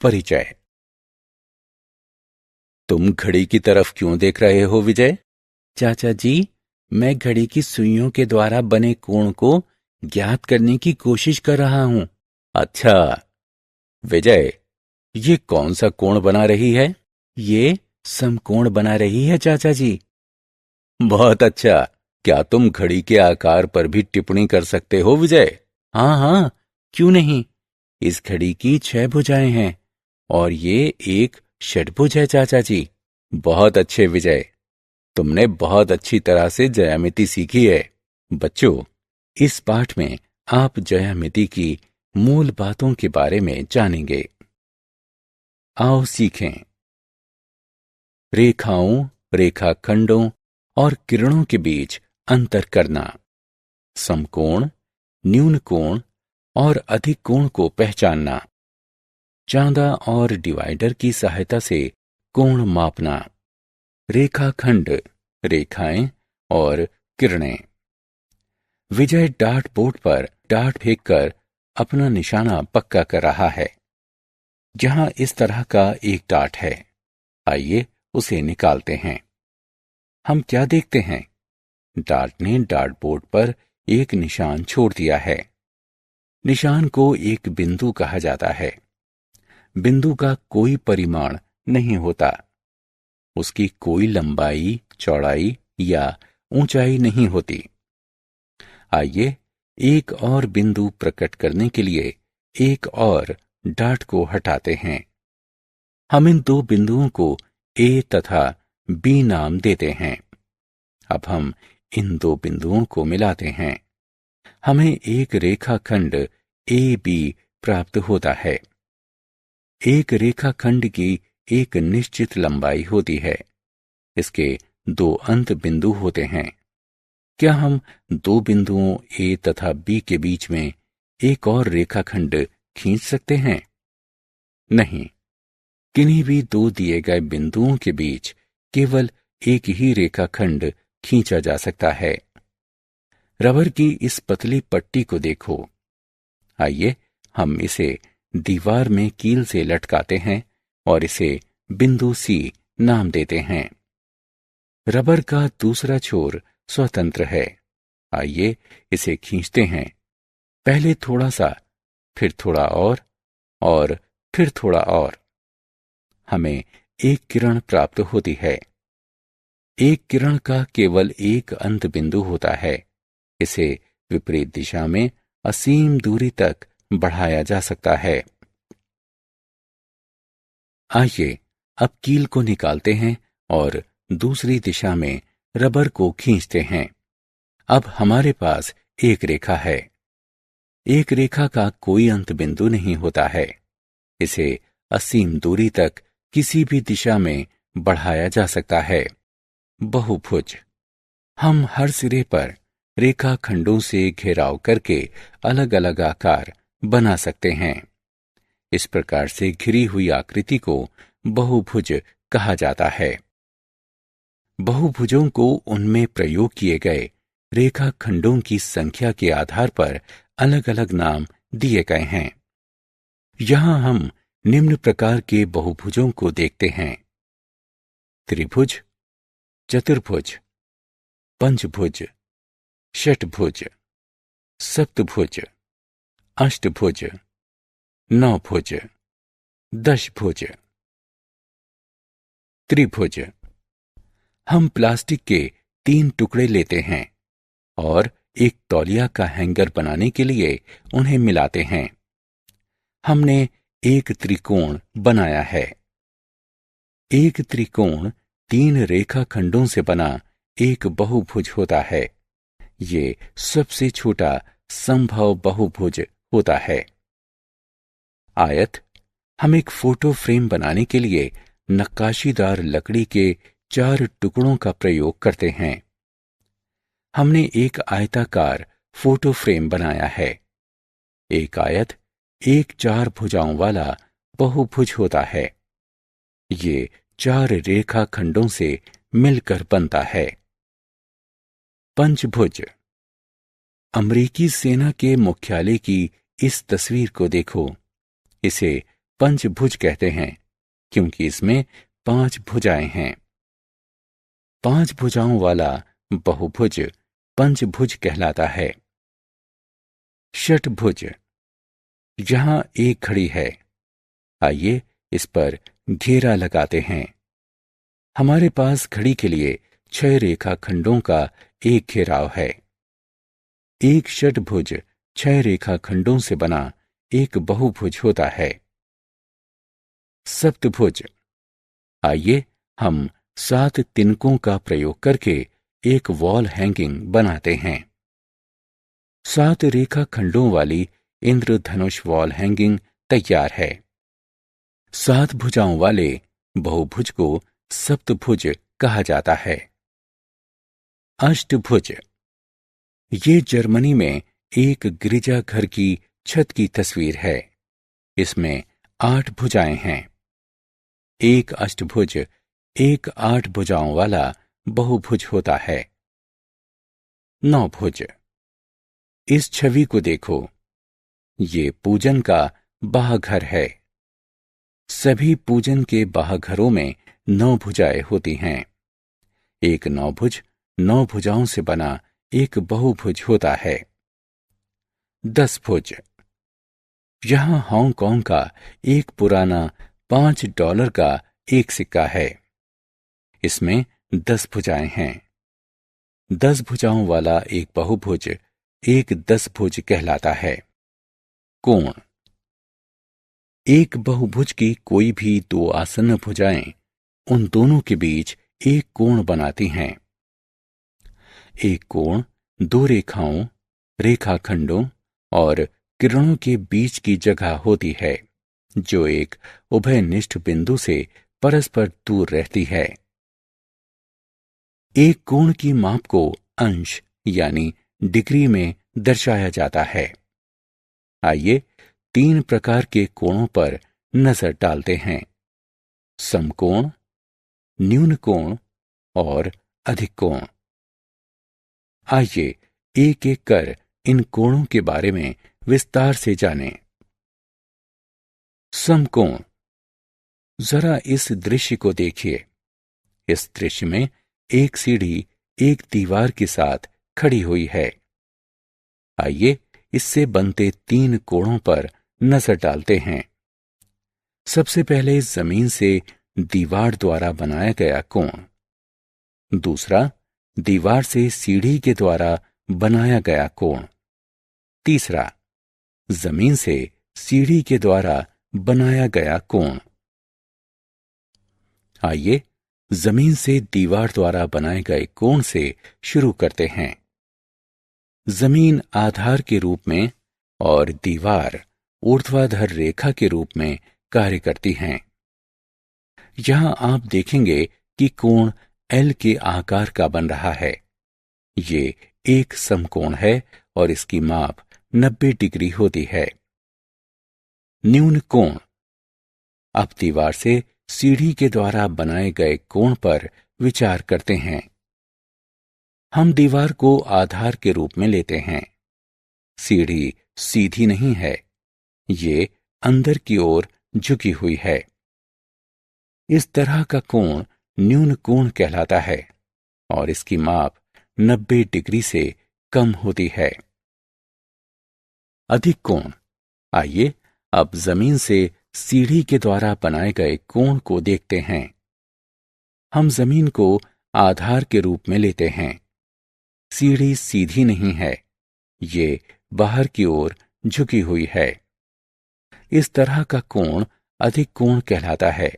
परिचय। तुम घड़ी की तरफ क्यों देख रहे हो विजय? चाचा जी, मैं घड़ी की सुइयों के द्वारा बने कोण को ज्ञात करने की कोशिश कर रहा हूं। अच्छा विजय, ये कौन सा कोण बना रही है? ये समकोण बना रही है चाचा जी। बहुत अच्छा। क्या तुम घड़ी के आकार पर भी टिप्पणी कर सकते हो विजय? हाँ हाँ, क्यों नहीं। इस घड़ी की 6 भुजाएं हैं और ये एक षटभुज है चाचा जी। बहुत अच्छे विजय, तुमने बहुत अच्छी तरह से ज्यामिति सीखी है। बच्चों, इस पाठ में आप ज्यामिति की मूल बातों के बारे में जानेंगे। आओ सीखें। रेखाओं, रेखाखंडों और किरणों के बीच अंतर करना। समकोण, न्यून कोण और अधिक कोण को पहचानना। चांदा और डिवाइडर की सहायता से कोण मापना। रेखाखंड, रेखाएं और किरणें। विजय डार्ट बोर्ड पर डार्ट फेंककर अपना निशाना पक्का कर रहा है। जहां इस तरह का एक डार्ट है, आइए उसे निकालते हैं। हम क्या देखते हैं? डार्ट ने डार्ट बोर्ड पर एक निशान छोड़ दिया है। निशान को एक बिंदु कहा जाता है। बिंदु का कोई परिमाण नहीं होता। उसकी कोई लंबाई, चौड़ाई या ऊंचाई नहीं होती। आइए एक और बिंदु प्रकट करने के लिए एक और डार्ट को हटाते हैं। हम इन दो बिंदुओं को ए तथा बी नाम देते हैं। अब हम इन दो बिंदुओं को मिलाते हैं। हमें एक रेखाखंड ए बी प्राप्त होता है। एक रेखाखंड की एक निश्चित लंबाई होती है। इसके दो अंत बिंदु होते हैं। क्या हम दो बिंदुओं ए तथा बी के बीच में एक और रेखाखंड खींच सकते हैं? नहीं, किन्हीं भी दो दिए गए बिंदुओं के बीच केवल एक ही रेखाखंड खींचा जा सकता है। रबर की इस पतली पट्टी को देखो। आइए हम इसे दीवार में कील से लटकाते हैं और इसे बिंदु सी नाम देते हैं। रबर का दूसरा छोर स्वतंत्र है। आइए इसे खींचते हैं। पहले थोड़ा सा, फिर थोड़ा और फिर थोड़ा और। हमें एक किरण प्राप्त होती है। एक किरण का केवल एक अंत बिंदु होता है। इसे विपरीत दिशा में असीम दूरी तक बढ़ाया जा सकता है। आइए अब कील को निकालते हैं और दूसरी दिशा में रबर को खींचते हैं। अब हमारे पास एक रेखा है। एक रेखा का कोई अंत बिंदु नहीं होता है। इसे असीम दूरी तक किसी भी दिशा में बढ़ाया जा सकता है। बहुभुज। हम हर सिरे पर रेखाखंडों से घेराव करके अलग अलग आकार बना सकते हैं। इस प्रकार से घिरी हुई आकृति को बहुभुज कहा जाता है। बहुभुजों को उनमें प्रयोग किए गए रेखाखंडों की संख्या के आधार पर अलग अलग नाम दिए गए हैं। यहां हम निम्न प्रकार के बहुभुजों को देखते हैं: त्रिभुज, चतुर्भुज, पंचभुज, षटभुज, सप्तभुज, अष्टभुज, नौभुज, दशभुज। त्रिभुज। हम प्लास्टिक के 3 टुकड़े लेते हैं और एक तौलिया का हैंगर बनाने के लिए उन्हें मिलाते हैं। हमने एक त्रिकोण बनाया है। एक त्रिकोण 3 रेखाखंडों से बना एक बहुभुज होता है। ये सबसे छोटा संभव बहुभुज होता है। आयत। हम एक फोटो फ्रेम बनाने के लिए नक्काशीदार लकड़ी के 4 टुकड़ों का प्रयोग करते हैं। हमने एक आयताकार फोटो फ्रेम बनाया है। एक आयत एक 4 भुजाओं वाला बहुभुज होता है। ये 4 रेखाखंडों से मिलकर बनता है। पंचभुज। अमेरिकी सेना के मुख्यालय की इस तस्वीर को देखो। इसे पंचभुज कहते हैं, क्योंकि इसमें 5 भुजाएं हैं। 5 भुजाओं वाला बहुभुज पंचभुज कहलाता है। षटभुज, यहां एक घड़ी है। आइए इस पर घेरा लगाते हैं। हमारे पास घड़ी के लिए 6 रेखाखंडों का एक घेराव है। एक षटभुज 6 रेखाखंडों से बना एक बहुभुज होता है। सप्तभुज, आइए हम 7 तिनकों का प्रयोग करके एक वॉल हैंगिंग बनाते हैं। 7 रेखाखंडों वाली इंद्रधनुष वॉल हैंगिंग तैयार है। 7 भुजाओं वाले बहुभुज को सप्तभुज कहा जाता है। अष्टभुज, ये जर्मनी में एक गिरजाघर की छत की तस्वीर है। इसमें 8 भुजाएं हैं। एक अष्टभुज एक 8 भुजाओं वाला बहुभुज होता है। नौभुज, इस छवि को देखो, ये पूजन का बाहघर है। सभी पूजन के बाहघरों में 9 भुजाएं होती हैं। एक नौभुज 9 भुजाओं से बना एक बहुभुज होता है। 10 भुज, यहां हांगकांग का एक पुराना $5 का एक सिक्का है। इसमें 10 भुजाएं हैं। 10 भुजाओं वाला एक बहुभुज एक 10 भुज कहलाता है। कोण, एक बहुभुज की कोई भी 2 आसन्न भुजाएं उन दोनों के बीच एक कोण बनाती हैं। एक कोण 2 रेखाओं, रेखाखंडों और किरणों के बीच की जगह होती है, जो एक उभयनिष्ठ बिंदु से परस्पर दूर रहती है। एक कोण की माप को अंश यानी डिग्री में दर्शाया जाता है। आइए 3 प्रकार के कोणों पर नजर डालते हैं: समकोण, न्यून कोण और अधिक कोण। आइए एक एक कर इन कोणों के बारे में विस्तार से जानें। समकोण, जरा इस दृश्य को देखिए। इस दृश्य में एक सीढ़ी एक दीवार के साथ खड़ी हुई है। आइए इससे बनते 3 कोणों पर नजर डालते हैं। सबसे पहले जमीन से दीवार द्वारा बनाया गया कोण। दूसरा, दीवार से सीढ़ी के द्वारा बनाया गया कोण। तीसरा, जमीन से सीढ़ी के द्वारा बनाया गया कोण। आइए जमीन से दीवार द्वारा बनाए गए कोण से शुरू करते हैं। जमीन आधार के रूप में और दीवार ऊर्ध्वाधर रेखा के रूप में कार्य करती हैं। यहां आप देखेंगे कि कोण एल के आकार का बन रहा है। ये एक समकोण है और इसकी माप 90 डिग्री होती है। न्यून कोण, अब दीवार से सीढ़ी के द्वारा बनाए गए कोण पर विचार करते हैं। हम दीवार को आधार के रूप में लेते हैं। सीढ़ी सीधी नहीं है, ये अंदर की ओर झुकी हुई है। इस तरह का कोण न्यून कोण कहलाता है और इसकी माप 90 डिग्री से कम होती है। अधिक कोण, आइए अब जमीन से सीढ़ी के द्वारा बनाए गए कोण को देखते हैं। हम जमीन को आधार के रूप में लेते हैं। सीढ़ी सीधी नहीं है, ये बाहर की ओर झुकी हुई है। इस तरह का कोण अधिक कोण कहलाता है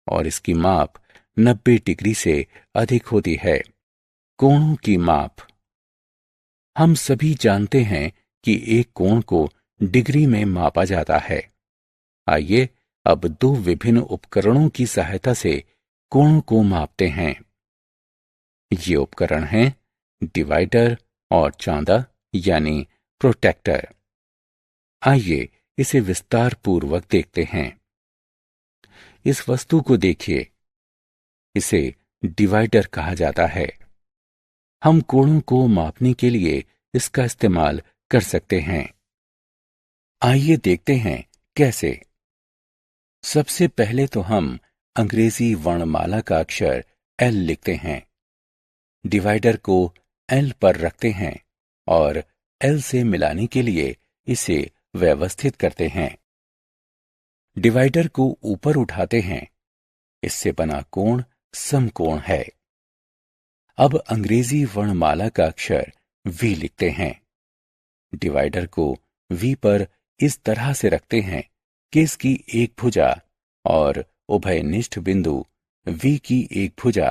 और इसकी माप 90 डिग्री से अधिक होती है। कोणों की माप, हम सभी जानते हैं कि एक कोण को डिग्री में मापा जाता है। आइए अब 2 विभिन्न उपकरणों की सहायता से कोणों को मापते हैं। ये उपकरण हैं डिवाइडर और चांदा यानी प्रोट्रैक्टर। आइए इसे विस्तार पूर्वक देखते हैं। इस वस्तु को देखिए, इसे डिवाइडर कहा जाता है। हम कोणों को मापने के लिए इसका इस्तेमाल कर सकते हैं। आइए देखते हैं कैसे। सबसे पहले तो हम अंग्रेजी वर्णमाला का अक्षर एल लिखते हैं। डिवाइडर को एल पर रखते हैं और एल से मिलाने के लिए इसे व्यवस्थित करते हैं। डिवाइडर को ऊपर उठाते हैं। इससे बना कोण समकोण है। अब अंग्रेजी वर्णमाला का अक्षर वी लिखते हैं। डिवाइडर को वी पर इस तरह से रखते हैं कि इसकी एक भुजा और उभयनिष्ठ बिंदु वी की एक भुजा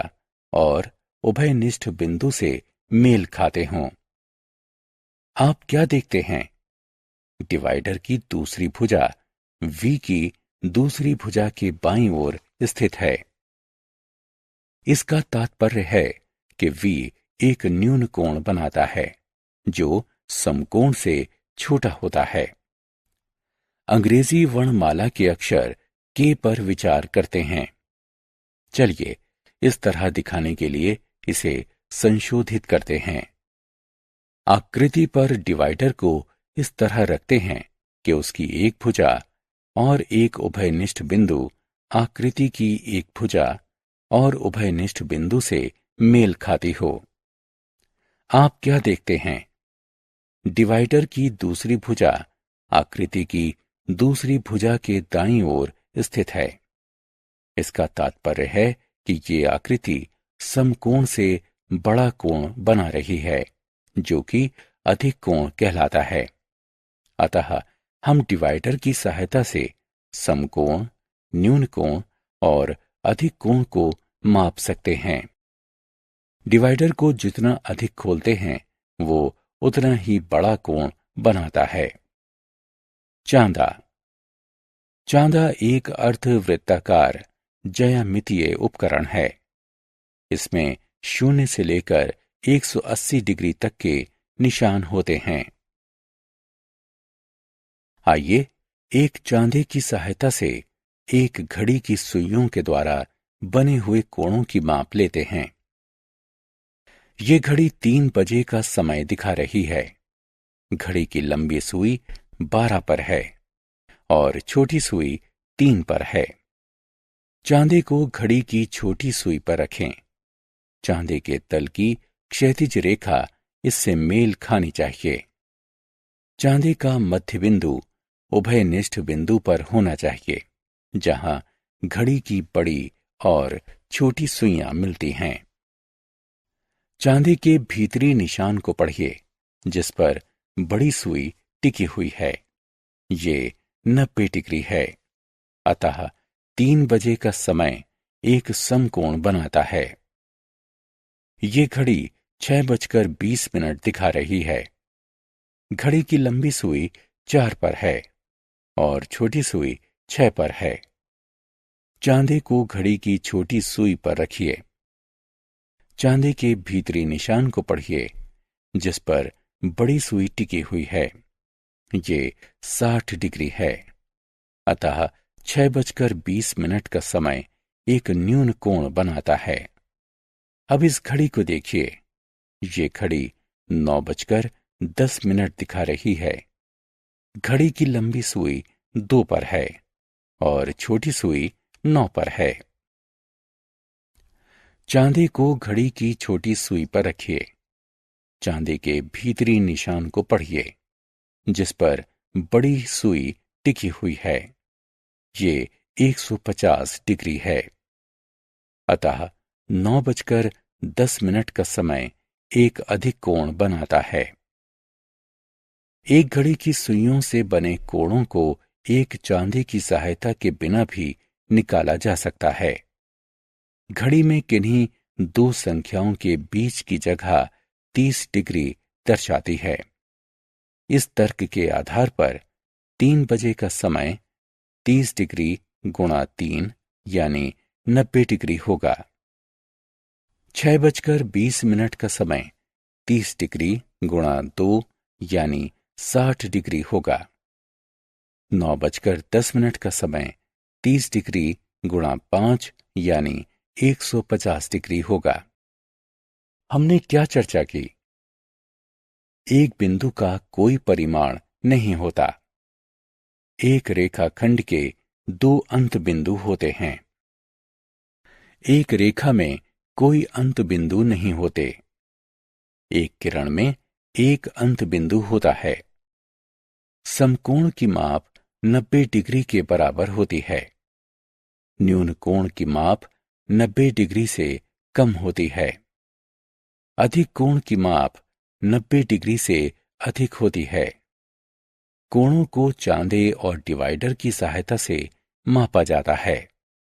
और उभयनिष्ठ बिंदु से मेल खाते हों। आप क्या देखते हैं? डिवाइडर की दूसरी भुजा वी की दूसरी भुजा के बाईं ओर स्थित है। इसका तात्पर्य है कि वी एक न्यून कोण बनाता है जो समकोण से छोटा होता है। अंग्रेजी वर्णमाला के अक्षर के पर विचार करते हैं। चलिए इस तरह दिखाने के लिए इसे संशोधित करते हैं। आकृति पर डिवाइडर को इस तरह रखते हैं कि उसकी एक भुजा और एक उभयनिष्ठ बिंदु आकृति की एक भुजा और उभयनिष्ठ बिंदु से मेल खाती हो। आप क्या देखते हैं? डिवाइडर की दूसरी भुजा आकृति की दूसरी भुजा के दाईं ओर स्थित है। इसका तात्पर्य है कि ये आकृति समकोण से बड़ा कोण बना रही है जो कि अधिक कोण कहलाता है। अतः हम डिवाइडर की सहायता से समकोण, न्यून कोण और अधिक कोण को माप सकते हैं। डिवाइडर को जितना अधिक खोलते हैं वो उतना ही बड़ा कोण बनाता है। चांदा। चांदा एक अर्धवृत्ताकार ज्यामितीय उपकरण है। इसमें 0 से लेकर 180 डिग्री तक के निशान होते हैं। आइए एक चांदे की सहायता से एक घड़ी की सुइयों के द्वारा बने हुए कोणों की माप लेते हैं। ये घड़ी 3 बजे का समय दिखा रही है। घड़ी की लंबी सुई 12 पर है और छोटी सुई 3 पर है। चांदे को घड़ी की छोटी सुई पर रखें। चांदे के तल की क्षैतिज रेखा इससे मेल खानी चाहिए। चांदे का मध्य बिंदु उभयनिष्ठ बिंदु पर होना चाहिए जहां घड़ी की बड़ी और छोटी सुइयां मिलती हैं। चांदी के भीतरी निशान को पढ़िए जिस पर बड़ी सुई टिकी हुई है। ये 90 डिग्री है। अतः 3 बजे का समय एक समकोण बनाता है। ये घड़ी 6:20 दिखा रही है। घड़ी की लंबी सुई 4 पर है और छोटी सुई 6 पर है। चांदे को घड़ी की छोटी सुई पर रखिए। चांदे के भीतरी निशान को पढ़िए जिस पर बड़ी सुई टिकी हुई है। ये 60 डिग्री है। अतः 6:20 का समय एक न्यून कोण बनाता है। अब इस घड़ी को देखिए। ये घड़ी 9:10 दिखा रही है। घड़ी की लंबी सुई 2 पर है और छोटी सुई 9 पर है। चांदी को घड़ी की छोटी सुई पर रखिए। चांदी के भीतरी निशान को पढ़िए जिस पर बड़ी सुई टिकी हुई है। ये 150 डिग्री है। अतः 9:10 का समय एक अधिक कोण बनाता है। एक घड़ी की सुइयों से बने कोणों को एक चांदी की सहायता के बिना भी निकाला जा सकता है। घड़ी में किन्हीं 2 संख्याओं के बीच की जगह 30 डिग्री दर्शाती है। इस तर्क के आधार पर 3 बजे का समय 30 डिग्री गुणा 3 यानी 90 डिग्री होगा। 6:20 का समय 30 डिग्री गुणा 2 यानी 60 डिग्री होगा। 9:10 का समय 30 डिग्री गुणा 5 यानी 150 डिग्री होगा। हमने क्या चर्चा की? एक बिंदु का कोई परिमाण नहीं होता। एक रेखाखंड के दो अंत बिंदु होते हैं। एक रेखा में कोई अंत बिंदु नहीं होते। एक किरण में एक अंत बिंदु होता है। समकोण की माप 90 डिग्री के बराबर होती है। न्यून कोण की माप 90 डिग्री से कम होती है। अधिक कोण की माप 90 डिग्री से अधिक होती है। कोणों को चांदे और डिवाइडर की सहायता से मापा जाता है।